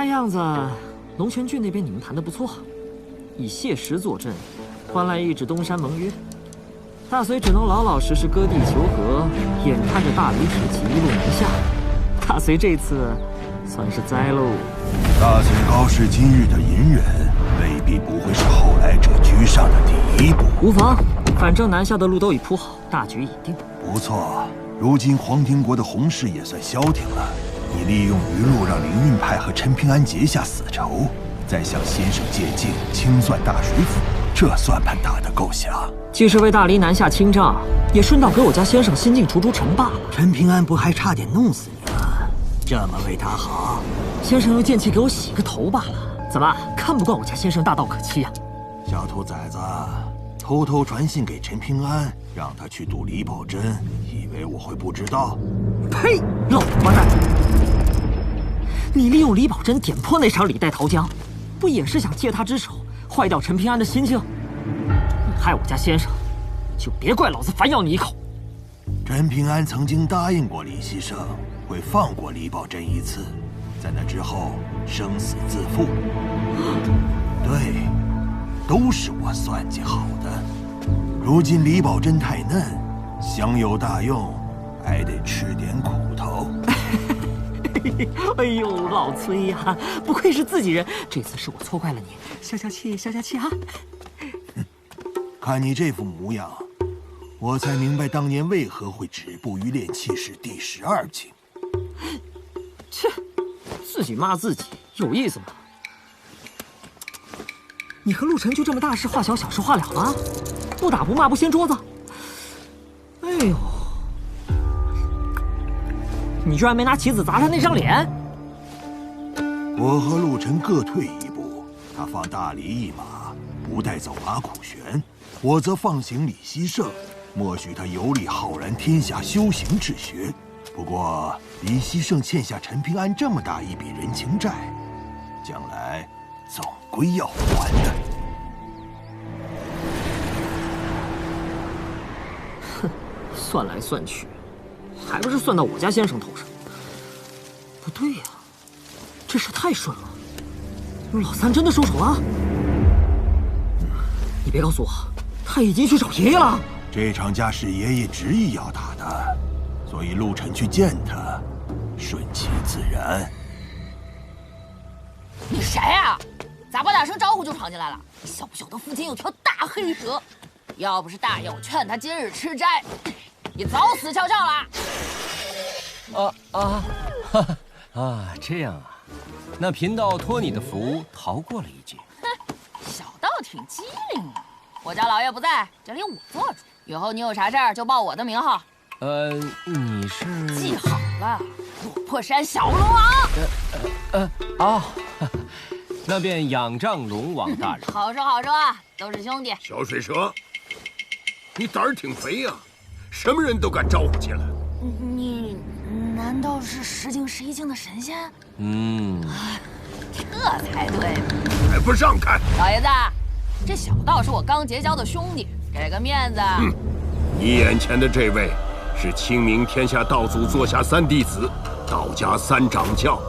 看样子龙泉郡那边你们谈得不错，以谢石坐镇，换来一纸东山盟约。大隋只能老老实实割地求和，眼看着大理铁骑一路南下，大隋这次算是栽喽。大隋高氏今日的隐忍，未必不会是后来者居上的第一步。无妨，反正南下的路都已铺好，大局已定。不错，如今黄庭国的洪势也算消停了。你利用余路让灵运派和陈平安结下死仇，再向先生借镜清算大水府，这算盘打得够响。既是为大黎南下清账，也顺道给我家先生新晋除除尘罢了。陈平安不还差点弄死你吗？这么为他好，先生用剑气给我洗个头罢了。怎么看不惯我家先生大道可欺呀？小兔崽子，偷偷传信给陈平安，让他去堵李宝珍，以为我会不知道？呸！老八蛋！你利用李宝珍点破那场李代桃僵，不也是想借他之手坏掉陈平安的心情？你害我家先生，就别怪老子反咬你一口。陈平安曾经答应过李希胜，会放过李宝珍一次，在那之后生死自负。对，都是我算计好的。如今李宝珍太嫩，想有大用，还得吃点苦头。哎呦，老崔呀，不愧是自己人，这次是我错怪了你，消消气，消消气啊！看你这副模样，我才明白当年为何会止步于炼气士第12境。切，自己骂自己有意思吗？你和陆晨就这么大事化小，小事化了吗？不打不骂不掀桌子。哎呦，你居然没拿棋子砸他那张脸！我和陆晨各退一步，他放大黎一马，不带走马苦玄，我则放行李希胜，默许他游历浩然天下修行治学。不过李希胜欠下陈平安这么大一笔人情债，将来总归要还的。哼，算来算去，还不是算到我家先生头上。不对呀，这事太顺了，老三真的收手了？你别告诉我，他已经去找爷爷了。这场架是爷爷执意要打的，所以陆晨去见他，顺其自然。你谁呀？咋不打声招呼就闯进来了？晓不晓得附近有条大黑蛇？要不是大爷我劝他今日吃斋，你早死翘翘了。这样啊，那贫道托你的福逃过了一劫。哼，小道挺机灵啊。我家老爷不在，这里我做主。以后你有啥事儿就报我的名号。你是？记好了，落魄山小龙王。那便仰仗龙王大人。好说好说，都是兄弟。小水蛇，你胆儿挺肥呀，什么人都敢招呼进来。你难道是10境11境的神仙？这才对呢。还不让开！老爷子，这小道是我刚结交的兄弟，给个面子。你眼前的这位是清明天下道祖座下3弟子，道家3掌教，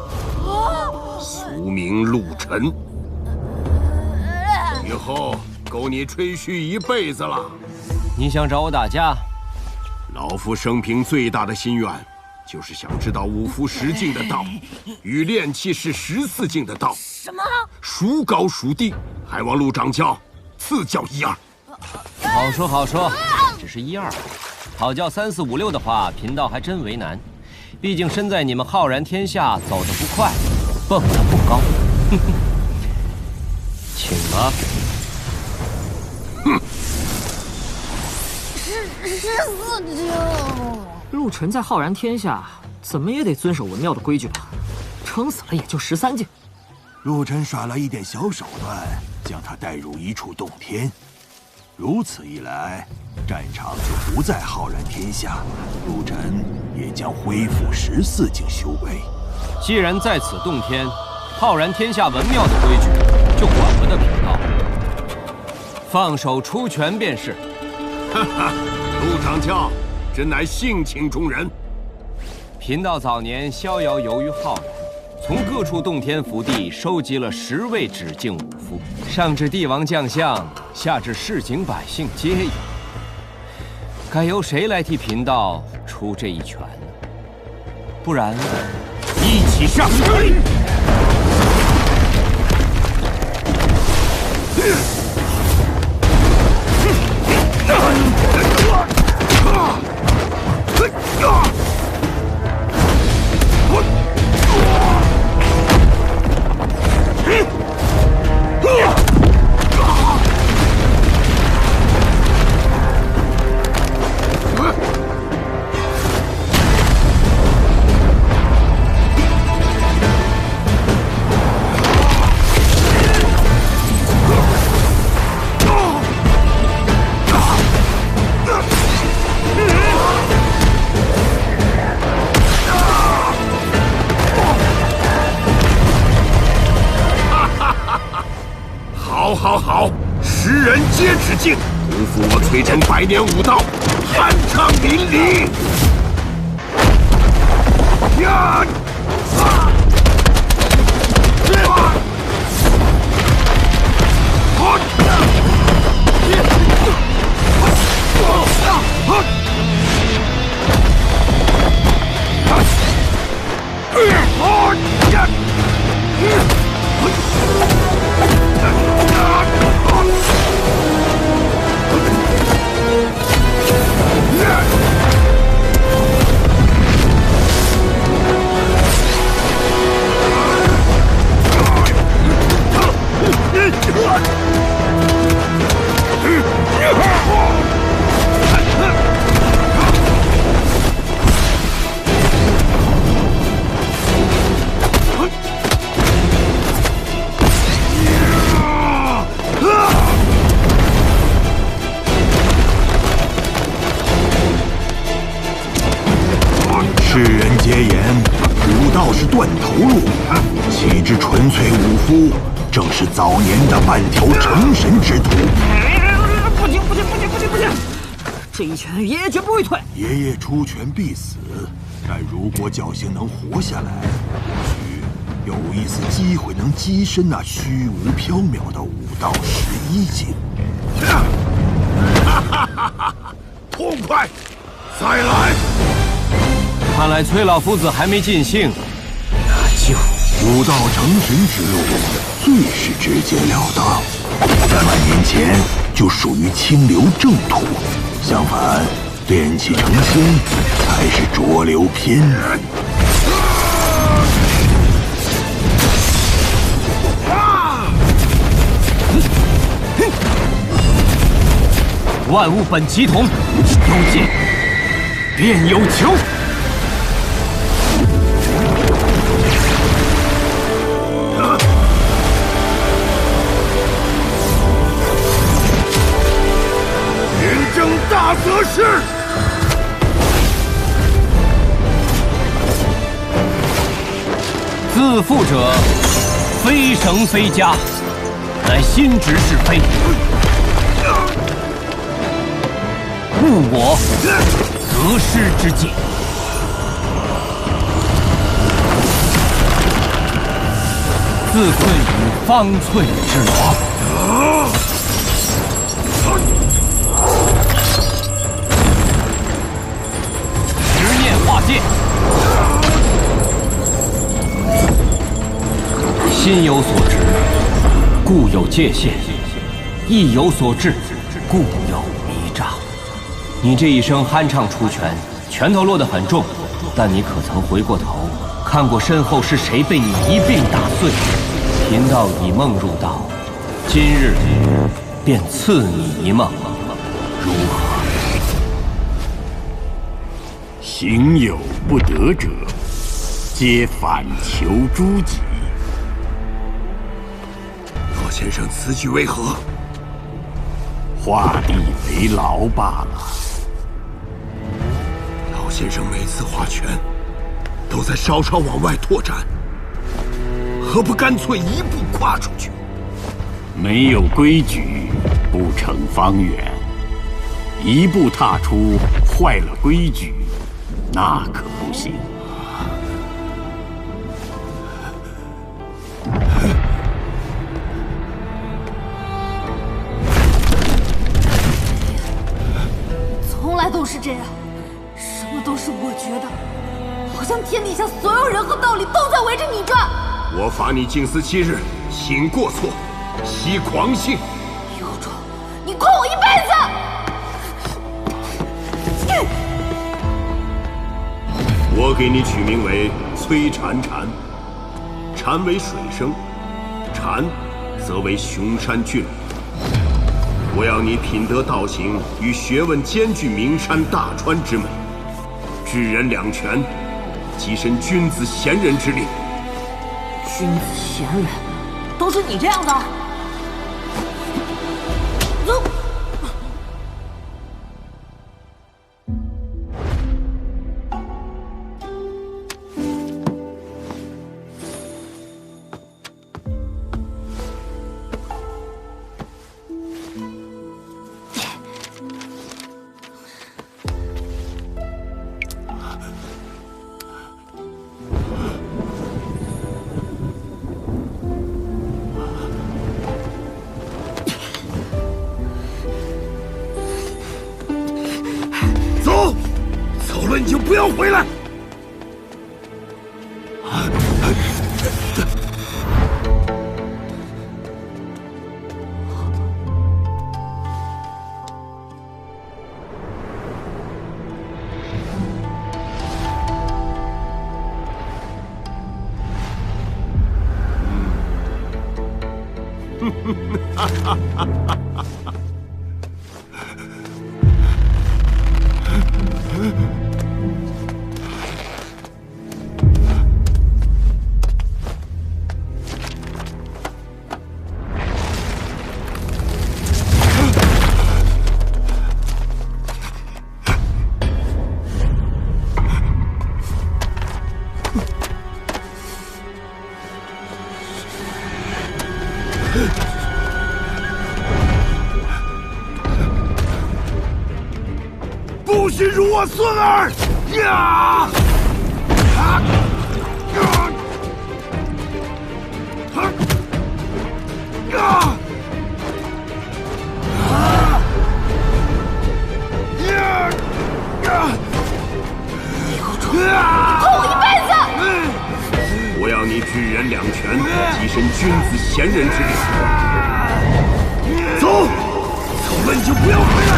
俗名陆晨。以后够你吹嘘一辈子了。你想找我打架？老夫生平最大的心愿，就是想知道五福10境的道与炼气士14境的道什么孰高孰低，还望陆掌教赐教1、2。好说好说，只是1、2，好叫3、4、5、6的话，贫道还真为难。毕竟身在你们浩然天下，走得不快，蹦得不高。请吧。14境。陆晨在浩然天下，怎么也得遵守文庙的规矩吧？撑死了也就13境。陆晨耍了一点小手段，将他带入一处洞天。如此一来，战场就不在浩然天下，陆晨也将恢复14境修为。既然在此洞天，浩然天下文庙的规矩就管不得贫道，放手出拳便是。哈哈，陆掌教真乃性情中人。贫道早年逍遥游于浩然，从各处洞天福地收集了10位指境武夫，上至帝王将相，下至市井百姓皆有。该由谁来替贫道出这一拳呢？不然，一起上！好，10人皆指境，辜负我崔陈100年武道，酣畅淋漓。呀！世人皆言，武道是断头路，岂知纯粹武夫正是早年的半条成神之途。不行！这一拳爷爷绝不会退。爷爷出拳必死，但如果侥幸能活下来，或许有一丝机会能跻身那虚无缥缈的武道11境。痛快！再来！看来崔老夫子还没尽兴，那就武道成神之路最是直截了当，在万年前就属于清流正途，相反，炼气成仙才是浊流偏门。万物本齐同，有进便有求。大则是，自负者非绳非枷，乃心直是非。误我得失之境，自困于方寸之王。化界，心有所执，故有界限；意有所至，故有迷障。你这一生酣畅出拳，拳头落得很重，但你可曾回过头看过身后是谁被你一并打碎？贫道以梦入道，今日便赐你一梦，如何？行有不得者，皆反求诸己。老先生此举为何？画地为牢罢了。老先生每次画拳，都在稍稍往外拓展，何不干脆一步跨出去？没有规矩，不成方圆。一步踏出，坏了规矩，那可不行。这样，什么都是我觉得，好像天底下所有人和道理都在围着你转。我罚你禁思7日，醒过错，息狂性。有种，你诓我一辈子！我给你取名为崔禅禅，禅为水生，禅则为雄山峻岭。我要你品德道行与学问兼具名山大川之美，治人两全，跻身君子贤人之列。君子贤人，都是你这样的。走。你就不要回来！不许辱我孙儿！呀！诓我一辈子！我要你治人两全，跻身君子贤人之列。走，走了你就不要回来！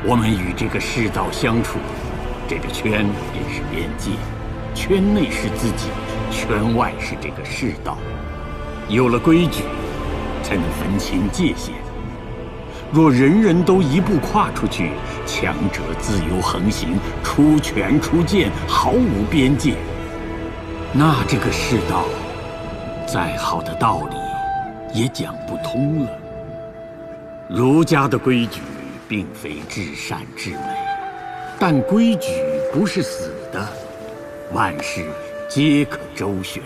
我们与这个世道相处，这个圈便是边界，圈内是自己，圈外是这个世道。有了规矩，才能分清界限。若人人都一步跨出去，强者自由横行，出拳出剑，毫无边界，那这个世道，再好的道理也讲不通了。儒家的规矩并非至善至美，但规矩不是死的，万事皆可周旋。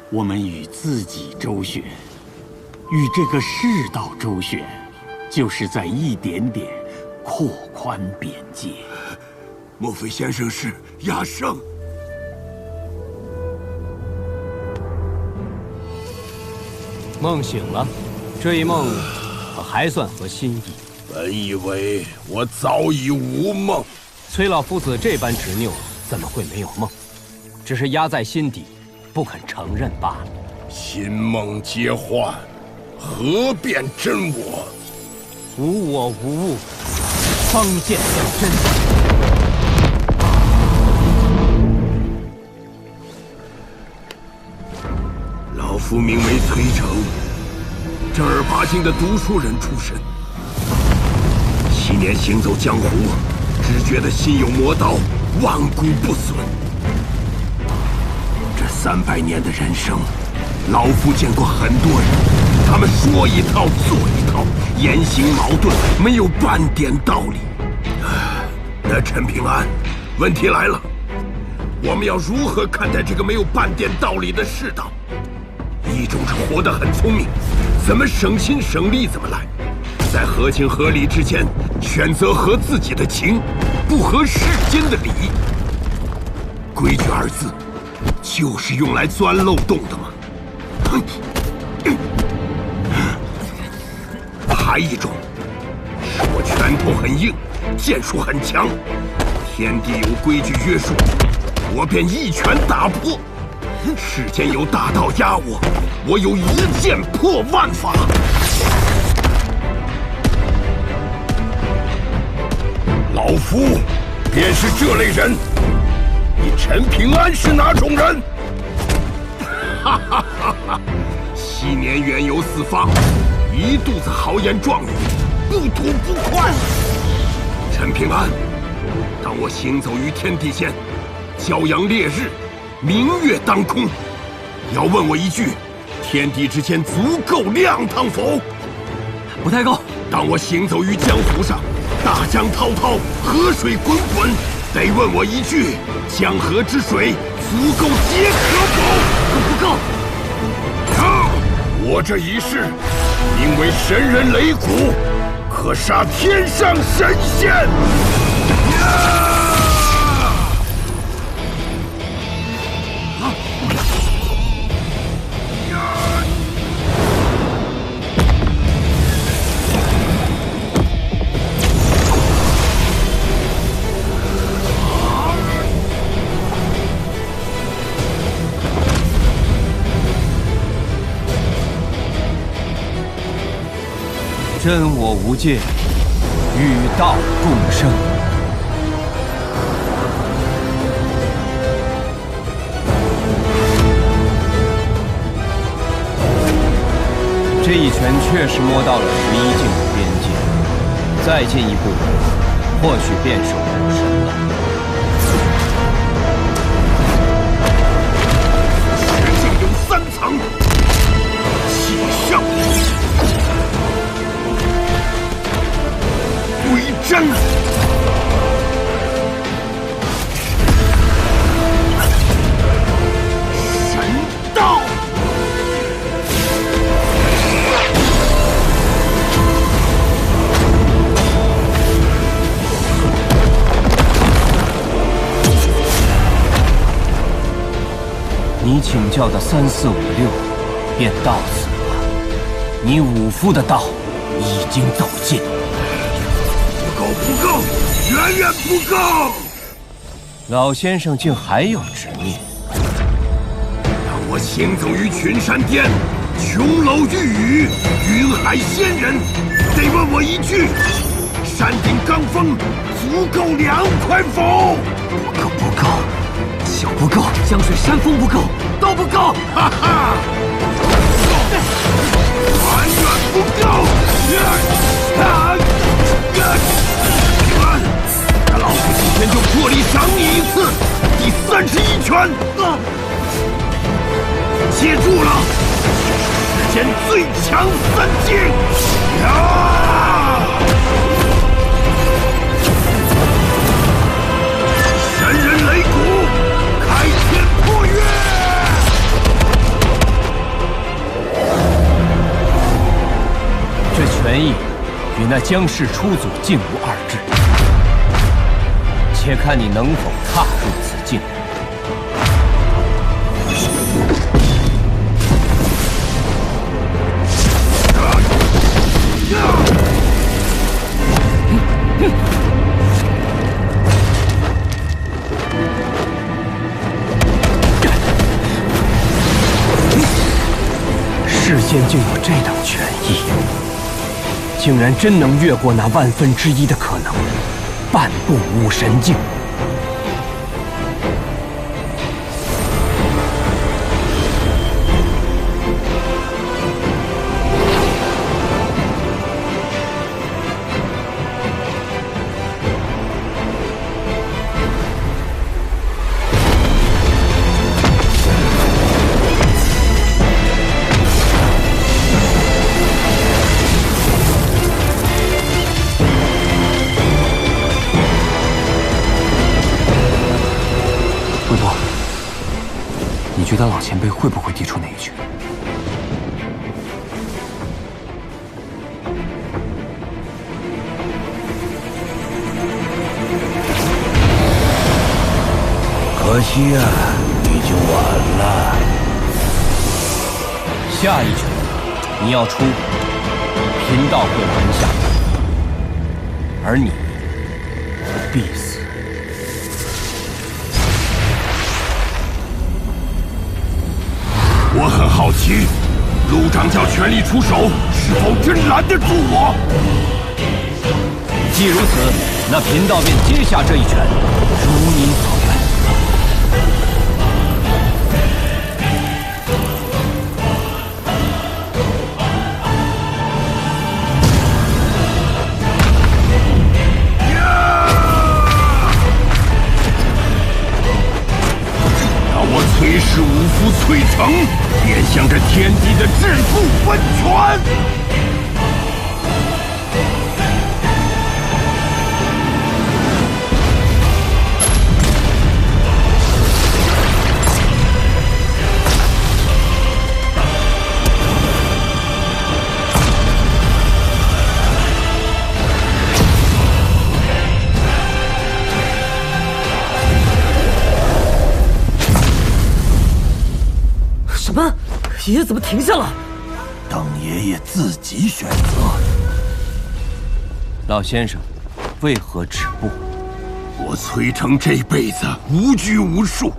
我们与自己周旋，与这个世道周旋，就是在一点点扩宽边界。莫非先生是亚圣？梦醒了，这一梦可还算合心意。本以为我早已无梦。崔老夫子这般执拗，怎么会没有梦？只是压在心底，不肯承认罢了。心梦皆幻，何辨真我？无我无物，方见了真。老夫名为崔成，正儿八经的读书人出身。7年行走江湖，只觉得心有魔道，万古不损。这300年的人生，老夫见过很多人，他们说一套做一套，言行矛盾，没有半点道理。那陈平安，问题来了，我们要如何看待这个没有半点道理的世道？一种是活得很聪明，怎么省心省力怎么来，在合情合理之间选择合自己的情，不合世间的理。规矩二字，就是用来钻漏洞的吗？哼！还一种，是我拳头很硬，剑术很强，天地有规矩约束，我便一拳打破；世间有大道压我，我有一剑破万法。老夫便是这类人。你陈平安是哪种人？哈哈哈哈！昔年远游四方，一肚子豪言壮语，不吐不快。陈平安，当我行走于天地间，骄阳烈日，明月当空，要问我一句：天地之间足够亮堂否？不太够。当我行走于江湖上，大江滔滔，河水滚滚，得问我一句：江河之水足够解渴否？不够。我这一世名为神人擂鼓，可杀天上神仙。真我无界，与道共生。这一拳确实摸到了11境的边界，再进一步，或许便是武神了。十境有3层，气上。归真，神道，你请教的3、4、5、6便到此了，你武夫的道已经走尽。不够，远远不够！老先生竟还有执念。当我行走于群山巅，琼楼玉宇，云海仙人，得问我一句：山顶罡风足够凉快否？不够，酒不够，江水山峰不够，都不够！哈哈，远远不够！老夫今天就破例赏你一次，第31拳。记住了，世间最强3境。神人擂鼓，开天破月。这权益与那江氏出祖竟无二致。且看你能否踏入此境。世间竟有这等权益，竟然真能越过那1/1000的可能，半步武神境。觉得老前辈会不会递出那一句？可惜啊，你就完了。下一拳你要出，贫道会拦下，而你必死。我很好奇，陆掌教全力出手，是否真拦得住我？既如此，那贫道便接下这一拳，如你所愿。让我崔氏五夫崔成，便向着天地的桎梏温泉！什么？爷爷怎么停下了？等爷爷自己选择。老先生，为何止步？我崔成这辈子无拘无束，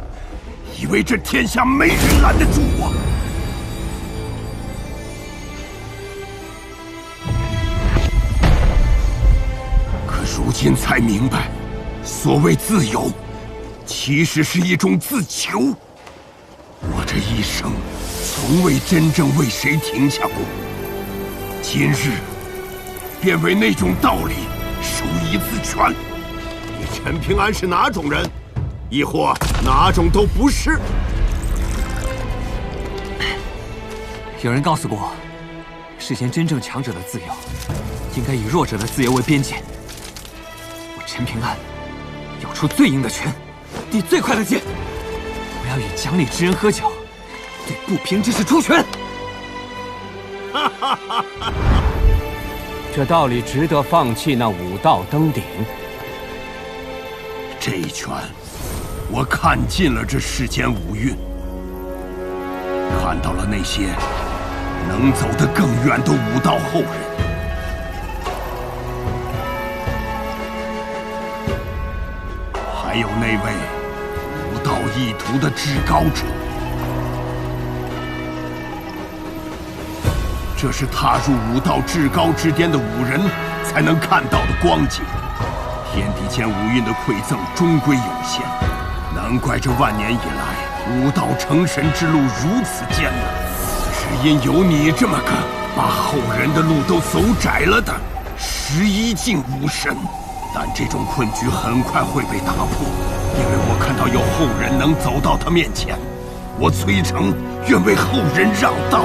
以为这天下没人拦得住我。可如今才明白，所谓自由，其实是一种自求。我这一生从未真正为谁停下过，今日便为那种道理受一次拳。你陈平安是哪种人，亦或哪种都不是？有人告诉过我，世间真正强者的自由，应该以弱者的自由为边界。我陈平安要出最硬的拳，递最快的剑。我要与讲理之人喝酒，对不平之事出拳。这道理值得放弃那武道登顶。这一拳，我看尽了这世间五蕴，看到了那些能走得更远的武道后人。还有那位武道意图的至高者，这是踏入武道至高之巅的武人才能看到的光景。天地间五蕴的馈赠终归有限，难怪这万年以来武道成神之路如此艰难，只因有你这么个把后人的路都走窄了的11境武神。但这种困局很快会被打破，因为我看到有后人能走到他面前。我崔成愿为后人让道，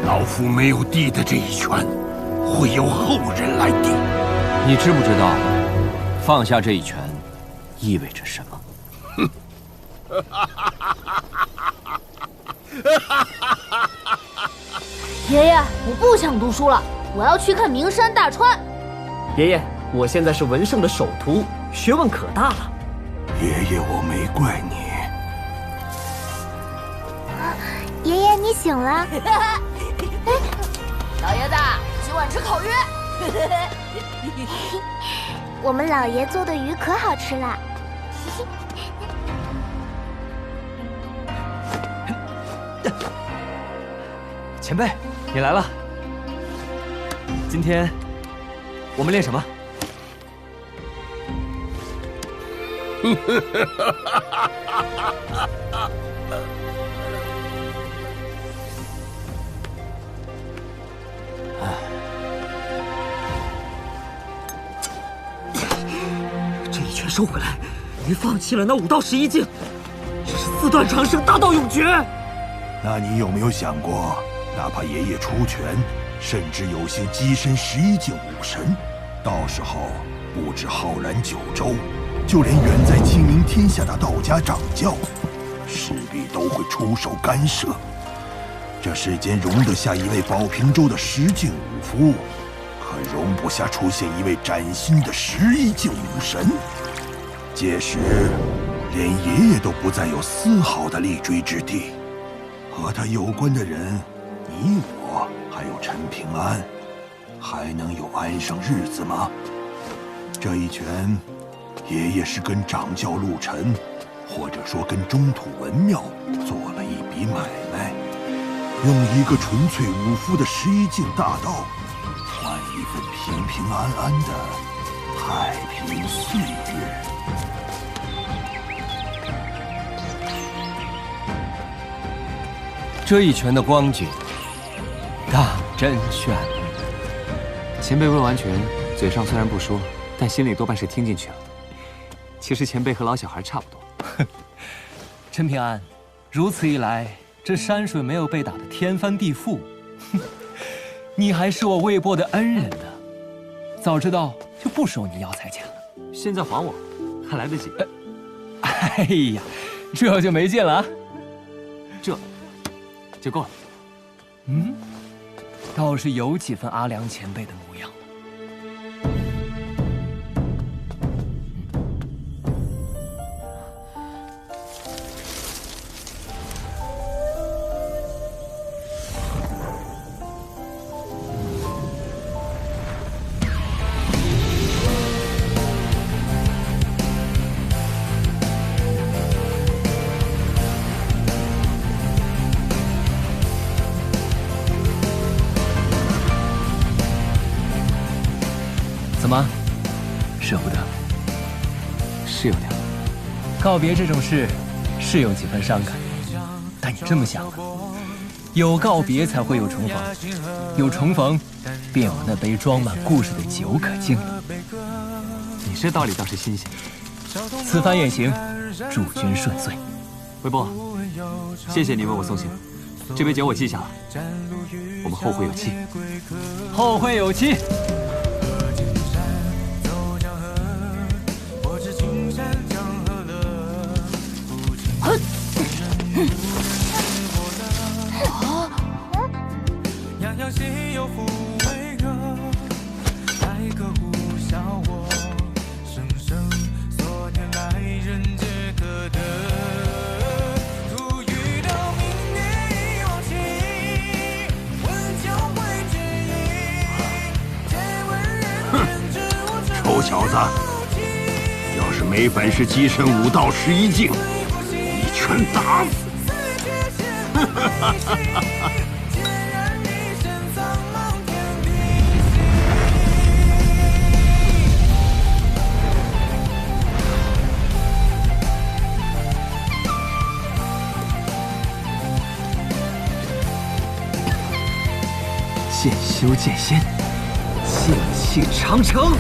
老夫没有递的这一拳，会有后人来递。你知不知道，放下这一拳意味着什么？爷爷，我不想读书了，我要去看名山大川。爷爷，我现在是文圣的首徒，学问可大了。爷爷，我没怪你。爷爷，你醒了。老爷子，今晚吃烤鱼。我们老爷做的鱼可好吃了。前辈，你来了。今天我们练什么？这一拳收回来，你放弃了那武道11境，这是四段长生，大道永绝。那你有没有想过，哪怕爷爷出拳，甚至有幸跻身11境武神，到时候不止浩然九州，就连远在清明天下的道家掌教，势必都会出手干涉。这世间容得下一位保平州的10境武夫，可容不下出现一位崭新的11境武神。届时，连爷爷都不再有丝毫的立锥之地。和他有关的人，你我还有陈平安，还能有安生日子吗？这一拳，爷爷是跟掌教陆沉，或者说跟中土文庙做了一笔买卖，用一个纯粹武夫的11境大道，换一份平平安安的太平岁月。这一拳的光景，当真炫目。前辈未完全，嘴上虽然不说，但心里多半是听进去了。其实前辈和老小孩差不多。陈平安，如此一来，这山水没有被打得天翻地覆。你还是我魏波的恩人呢，早知道就不收你药材钱了。现在还我，还来得及。哎呀，这就没劲了啊！这就够了。嗯，倒是有几分阿良前辈的模样。怎么，舍不得？是有点。告别这种事，是有几分伤感。但你这么想啊，有告别才会有重逢，有重逢，便有那杯装满故事的酒可敬了。你这道理倒是新鲜。此番远行，祝君顺遂。魏波，谢谢你为我送行，这杯酒我记下了。我们后会有期。后会有期。臭小子，要是没本事跻身武道11境，一拳打死！剑修剑仙，剑气长城。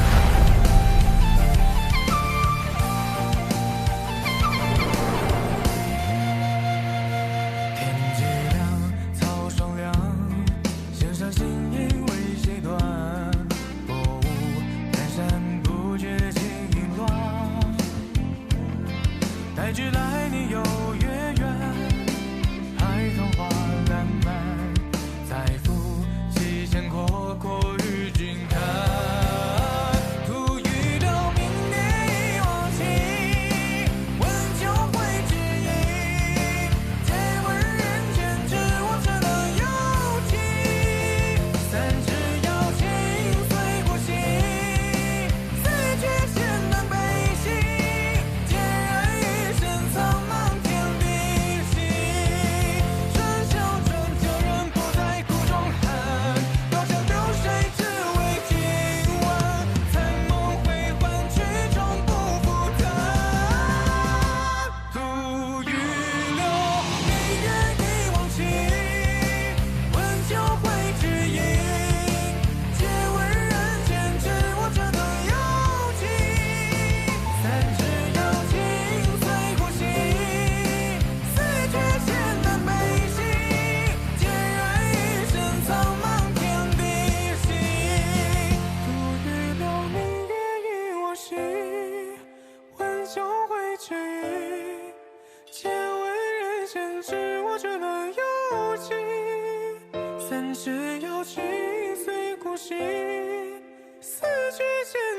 三只妖精随故事，四句间。